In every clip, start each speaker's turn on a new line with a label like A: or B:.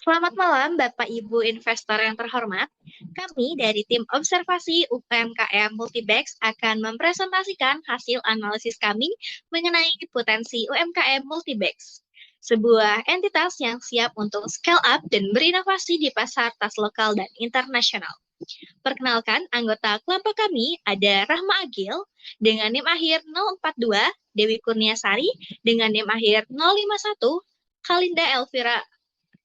A: Selamat malam, Bapak Ibu investor yang terhormat. Kami dari tim observasi UMKM Multibex akan mempresentasikan hasil analisis kami mengenai potensi UMKM Multibex, sebuah entitas yang siap untuk scale up dan berinovasi di pasar tas lokal dan internasional. Perkenalkan, anggota kelompok kami ada Rahma Agil dengan NIM akhir 042, Dewi Kurniasari dengan NIM akhir 051, Kalinda Elvira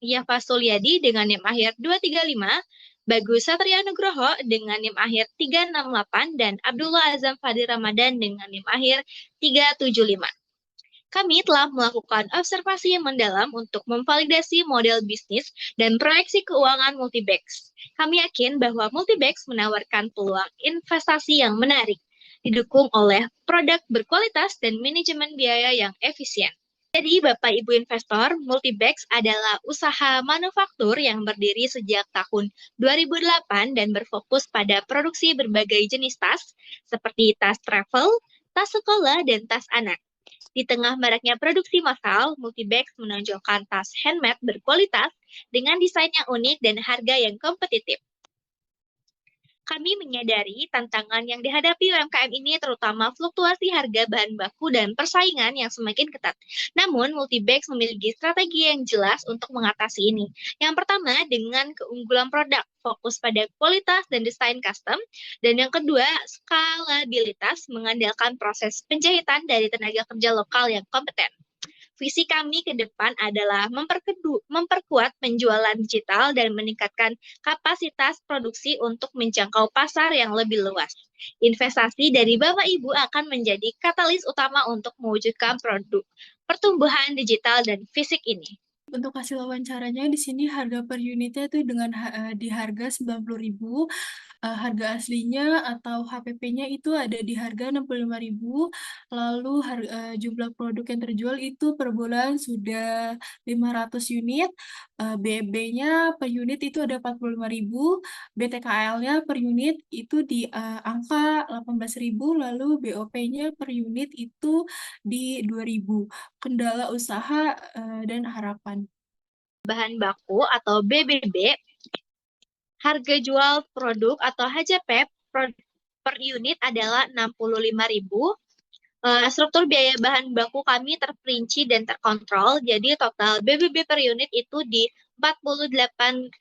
A: Yafa Sulyadi dengan NIM akhir 235, Bagus Satria Nugroho dengan NIM akhir 368, dan Abdullah Azam Fadi Ramadan dengan NIM akhir 375. Kami telah melakukan observasi yang mendalam untuk memvalidasi model bisnis dan proyeksi keuangan Multibex. Kami yakin bahwa Multibex menawarkan peluang investasi yang menarik, didukung oleh produk berkualitas dan manajemen biaya yang efisien. Jadi, Bapak Ibu investor, Multibex adalah usaha manufaktur yang berdiri sejak tahun 2008 dan berfokus pada produksi berbagai jenis tas, seperti tas travel, tas sekolah, dan tas anak. Di tengah maraknya produksi massal, Multibex menonjolkan tas handmade berkualitas dengan desain yang unik dan harga yang kompetitif. Kami menyadari tantangan yang dihadapi UMKM ini terutama fluktuasi harga bahan baku dan persaingan yang semakin ketat. Namun, Multibex memiliki strategi yang jelas untuk mengatasi ini. Yang pertama, dengan keunggulan produk, fokus pada kualitas dan desain custom. Dan yang kedua, skalabilitas, mengandalkan proses penjahitan dari tenaga kerja lokal yang kompeten. Visi kami ke depan adalah memperkuat penjualan digital dan meningkatkan kapasitas produksi untuk menjangkau pasar yang lebih luas. Investasi dari Bapak Ibu akan menjadi katalis utama untuk mewujudkan produk pertumbuhan digital dan fisik ini.
B: Untuk hasil wawancaranya di sini harga per unitnya itu di harga 90.000. Harga aslinya atau HPP-nya itu ada di harga 65.000. Lalu jumlah produk yang terjual itu per bulan sudah 500 unit. BEB-nya per unit itu ada 45.000. BTKL-nya per unit itu di angka 18.000. Lalu BOP-nya per unit itu di 2.000. Kendala usaha dan harapan.
A: Bahan baku atau BBB, harga jual produk atau HJP per unit adalah 65.000. Struktur biaya bahan baku kami terperinci dan terkontrol, jadi total BBB per unit itu di Rp48.050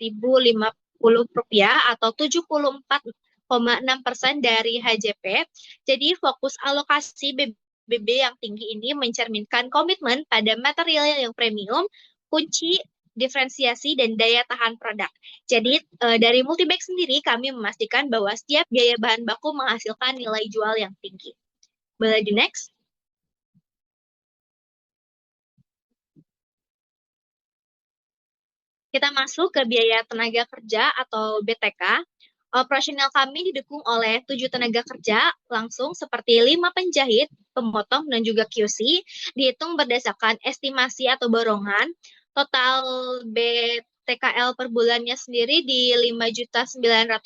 A: atau 74,6% dari HJP. Jadi fokus alokasi BBB yang tinggi ini mencerminkan komitmen pada material yang premium, kunci diferensiasi dan daya tahan produk. Jadi dari Multibex sendiri kami memastikan bahwa setiap biaya bahan baku menghasilkan nilai jual yang tinggi. Boleh di next? Kita masuk ke biaya tenaga kerja atau BTK. Operasional kami didukung oleh 7 tenaga kerja langsung seperti 5 penjahit, pemotong, dan juga QC. Dihitung berdasarkan estimasi atau borongan. Total BTKL per bulannya sendiri di Rp5.900.000.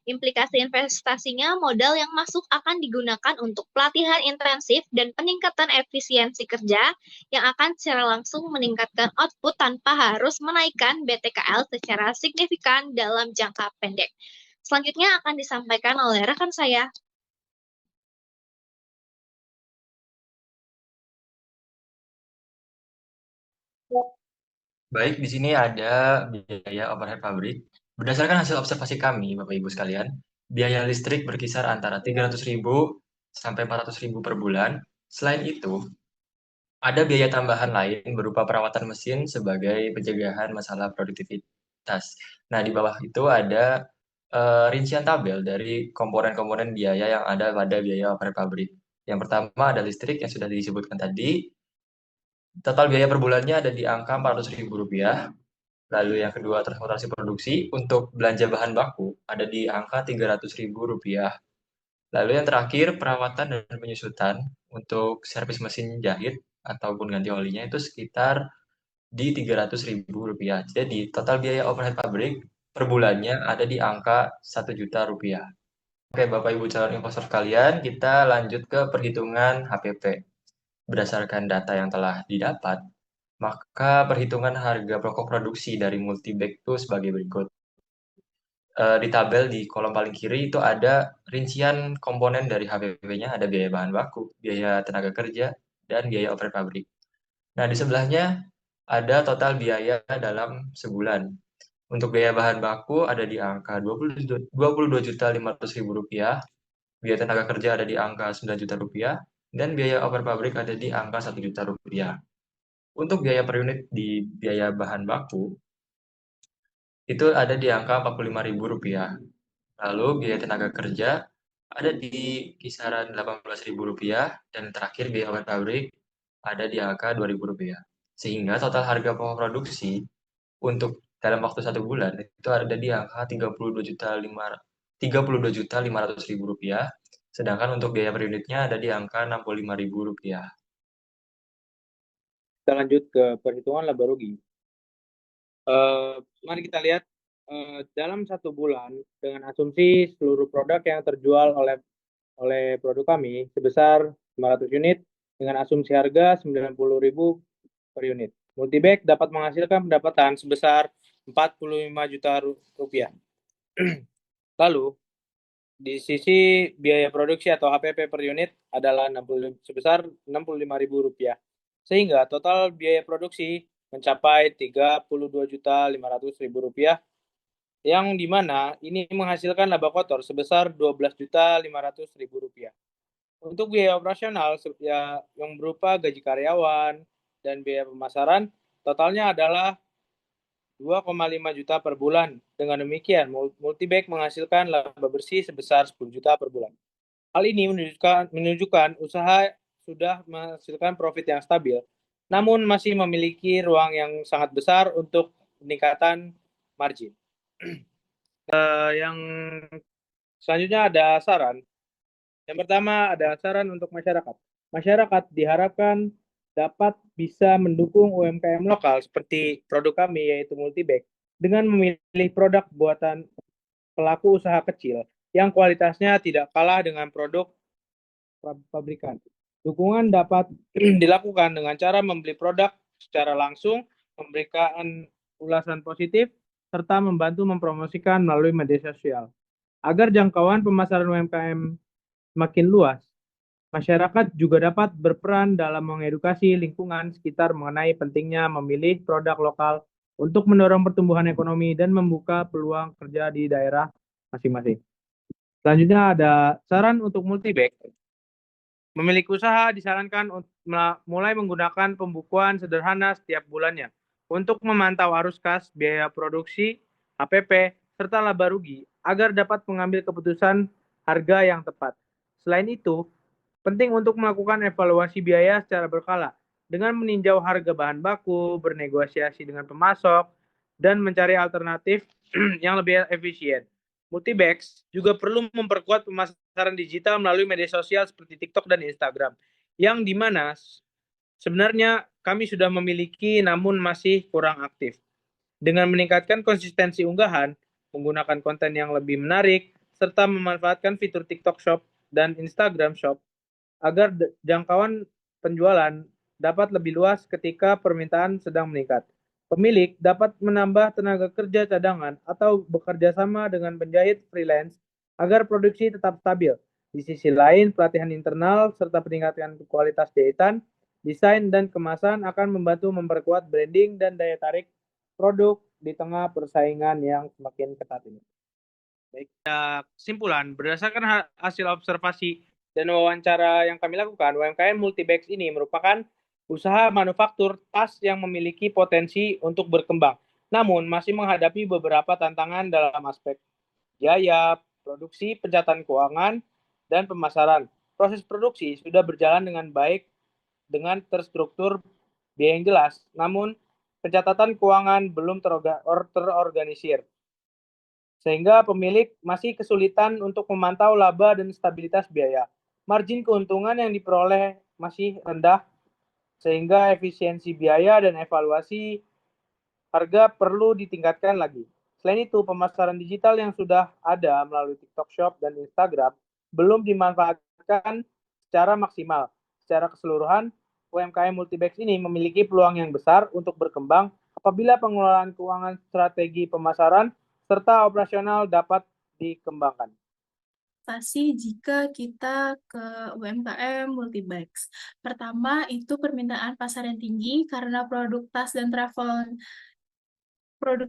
A: Implikasi investasinya, modal yang masuk akan digunakan untuk pelatihan intensif dan peningkatan efisiensi kerja yang akan secara langsung meningkatkan output tanpa harus menaikkan BTKL secara signifikan dalam jangka pendek. Selanjutnya akan disampaikan oleh rekan saya.
C: Baik, di sini ada biaya overhead pabrik. Berdasarkan hasil observasi kami, Bapak Ibu sekalian, biaya listrik berkisar antara 300.000 sampai 400.000 per bulan. Selain itu, ada biaya tambahan lain berupa perawatan mesin sebagai pencegahan masalah produktivitas. Nah, di bawah itu ada rincian tabel dari komponen-komponen biaya yang ada pada biaya overhead pabrik. Yang pertama ada listrik yang sudah disebutkan tadi. Total biaya per bulannya ada di angka Rp400.000. Lalu yang kedua transportasi produksi untuk belanja bahan baku ada di angka Rp300.000. Lalu yang terakhir perawatan dan penyusutan untuk servis mesin jahit ataupun ganti olinya itu sekitar di Rp300.000. Jadi total biaya overhead pabrik per bulannya ada di angka Rp1.000.000. Oke, Bapak Ibu calon investor sekalian, kita lanjut ke perhitungan HPP. Berdasarkan data yang telah didapat, Maka perhitungan harga pokok produksi dari Multibag itu sebagai berikut. Di tabel di kolom paling kiri itu ada rincian komponen dari HPP-nya, ada biaya bahan baku, biaya tenaga kerja, dan biaya overhead pabrik. Nah, di sebelahnya ada total biaya dalam sebulan. Untuk biaya bahan baku ada di angka 22.500.000 rupiah, biaya tenaga kerja ada di angka 9 juta rupiah, dan biaya overhead pabrik ada di angka 1 juta rupiah. Untuk biaya per unit di biaya bahan baku itu ada di angka 45.000 rupiah. Lalu biaya tenaga kerja ada di kisaran 18.000 rupiah dan terakhir biaya overhead pabrik ada di angka 2.000 rupiah. Sehingga total harga pokok produksi untuk dalam waktu 1 bulan itu ada di angka 32.500.000 rupiah, sedangkan untuk biaya per unitnya ada di angka 65.000 rupiah.
D: Kita lanjut ke perhitungan laba rugi. Mari kita lihat dalam 1 bulan dengan asumsi seluruh produk yang terjual oleh produk kami sebesar 500 unit dengan asumsi harga 90.000 per unit. Multibag dapat menghasilkan pendapatan sebesar 45 juta rupiah. Lalu di sisi biaya produksi atau HPP per unit adalah sebesar 65.000 rupiah. Sehingga total biaya produksi mencapai 32.500.000 rupiah, yang dimana ini menghasilkan laba kotor sebesar 12.500.000 rupiah. Untuk biaya operasional ya, yang berupa gaji karyawan dan biaya pemasaran, totalnya adalah 2,5 juta per bulan. Dengan demikian, Multibag menghasilkan laba bersih sebesar 10 juta per bulan. Hal ini menunjukkan usaha sudah menghasilkan profit yang stabil, namun masih memiliki ruang yang sangat besar untuk peningkatan margin. Yang selanjutnya ada saran. Yang pertama ada saran untuk masyarakat. Masyarakat diharapkan dapat bisa mendukung UMKM lokal seperti produk kami yaitu Multibag dengan memilih produk buatan pelaku usaha kecil yang kualitasnya tidak kalah dengan produk pabrikan. Dukungan dapat dilakukan dengan cara membeli produk secara langsung, memberikan ulasan positif, serta membantu mempromosikan melalui media sosial. Agar jangkauan pemasaran UMKM semakin luas, masyarakat juga dapat berperan dalam mengedukasi lingkungan sekitar mengenai pentingnya memilih produk lokal untuk mendorong pertumbuhan ekonomi dan membuka peluang kerja di daerah masing-masing. Selanjutnya ada saran untuk Multibag. Pemilik usaha disarankan mulai menggunakan pembukuan sederhana setiap bulannya untuk memantau arus kas, biaya produksi, HPP, serta laba rugi agar dapat mengambil keputusan harga yang tepat. Selain itu, penting untuk melakukan evaluasi biaya secara berkala dengan meninjau harga bahan baku, bernegosiasi dengan pemasok, dan mencari alternatif yang lebih efisien. Multibags juga perlu memperkuat pemasaran digital melalui media sosial seperti TikTok dan Instagram, yang dimana sebenarnya kami sudah memiliki namun masih kurang aktif. Dengan meningkatkan konsistensi unggahan, menggunakan konten yang lebih menarik, serta memanfaatkan fitur TikTok Shop dan Instagram Shop, agar jangkauan penjualan dapat lebih luas ketika permintaan sedang meningkat. Pemilik dapat menambah tenaga kerja cadangan atau bekerja sama dengan penjahit freelance agar produksi tetap stabil. Di sisi lain, pelatihan internal serta peningkatan kualitas jahitan, desain, dan kemasan akan membantu memperkuat branding dan daya tarik produk di tengah persaingan yang semakin ketat ini. Baik, kesimpulan, berdasarkan hasil observasi dan wawancara yang kami lakukan, UMKM Multibags ini merupakan usaha manufaktur tas yang memiliki potensi untuk berkembang, namun masih menghadapi beberapa tantangan dalam aspek biaya, produksi, pencatatan keuangan, dan pemasaran. Proses produksi sudah berjalan dengan baik dengan terstruktur biaya yang jelas, namun pencatatan keuangan belum terorganisir, sehingga pemilik masih kesulitan untuk memantau laba dan stabilitas biaya. Margin keuntungan yang diperoleh masih rendah, sehingga efisiensi biaya dan evaluasi harga perlu ditingkatkan lagi. Selain itu, pemasaran digital yang sudah ada melalui TikTok Shop dan Instagram belum dimanfaatkan secara maksimal. Secara keseluruhan, UMKM Multibags ini memiliki peluang yang besar untuk berkembang apabila pengelolaan keuangan, strategi pemasaran, serta operasional dapat dikembangkan.
B: Jika kita ke UMKM Multibags. Pertama, itu permintaan pasar yang tinggi karena produk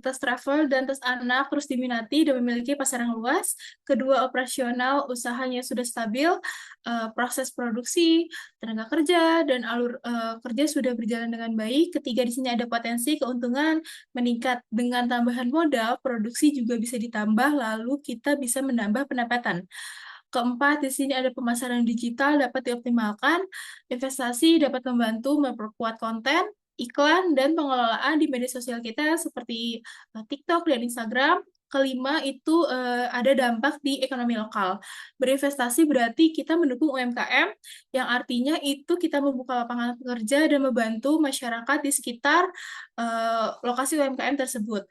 B: tas travel dan tas anak terus diminati dan memiliki pasar yang luas. Kedua, operasional usahanya sudah stabil, proses produksi, tenaga kerja, dan alur kerja sudah berjalan dengan baik. Ketiga, di sini ada potensi keuntungan meningkat. Dengan tambahan modal, produksi juga bisa ditambah, lalu kita bisa menambah pendapatan. Keempat, di sini ada pemasaran digital dapat dioptimalkan, investasi dapat membantu memperkuat konten, iklan, dan pengelolaan di media sosial kita seperti TikTok dan Instagram. Kelima, itu ada dampak di ekonomi lokal. Berinvestasi berarti kita mendukung UMKM, yang artinya itu kita membuka lapangan pekerja dan membantu masyarakat di sekitar lokasi UMKM tersebut.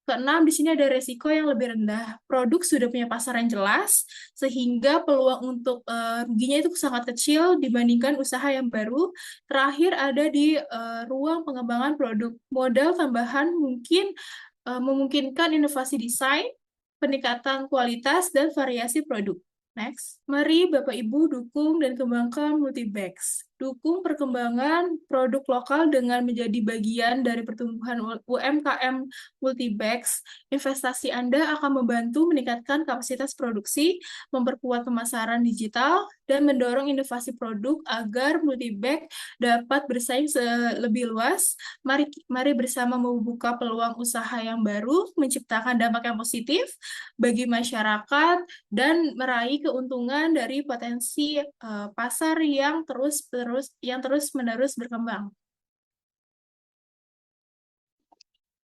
B: Keenam, di sini ada resiko yang lebih rendah. Produk sudah punya pasar yang jelas, sehingga peluang untuk ruginya itu sangat kecil dibandingkan usaha yang baru. Terakhir, ada di ruang pengembangan produk. Modal tambahan mungkin memungkinkan inovasi desain, peningkatan kualitas, dan variasi produk. Next, mari Bapak Ibu dukung dan kembangkan Multibags. Dukung perkembangan produk lokal dengan menjadi bagian dari pertumbuhan UMKM Multibags. Investasi Anda akan membantu meningkatkan kapasitas produksi, memperkuat pemasaran digital, dan mendorong inovasi produk agar Multibag dapat bersaing lebih luas. Mari bersama membuka peluang usaha yang baru, menciptakan dampak yang positif bagi masyarakat, dan meraih keuntungan dari potensi pasar yang terus-menerus berkembang.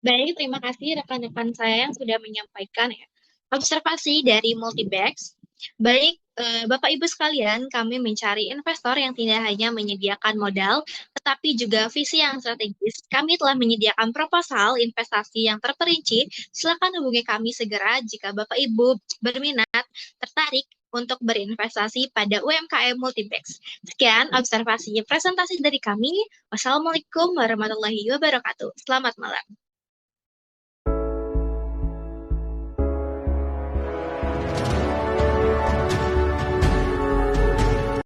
A: Baik, terima kasih rekan-rekan saya yang sudah menyampaikan ya, observasi dari Multibags. Baik, Bapak Ibu sekalian, kami mencari investor yang tidak hanya menyediakan modal, tetapi juga visi yang strategis. Kami telah menyediakan proposal investasi yang terperinci. Silakan hubungi kami segera jika Bapak Ibu berminat, tertarik untuk berinvestasi pada UMKM Multibags. Sekian observasi presentasi dari kami. Wassalamualaikum warahmatullahi wabarakatuh. Selamat malam.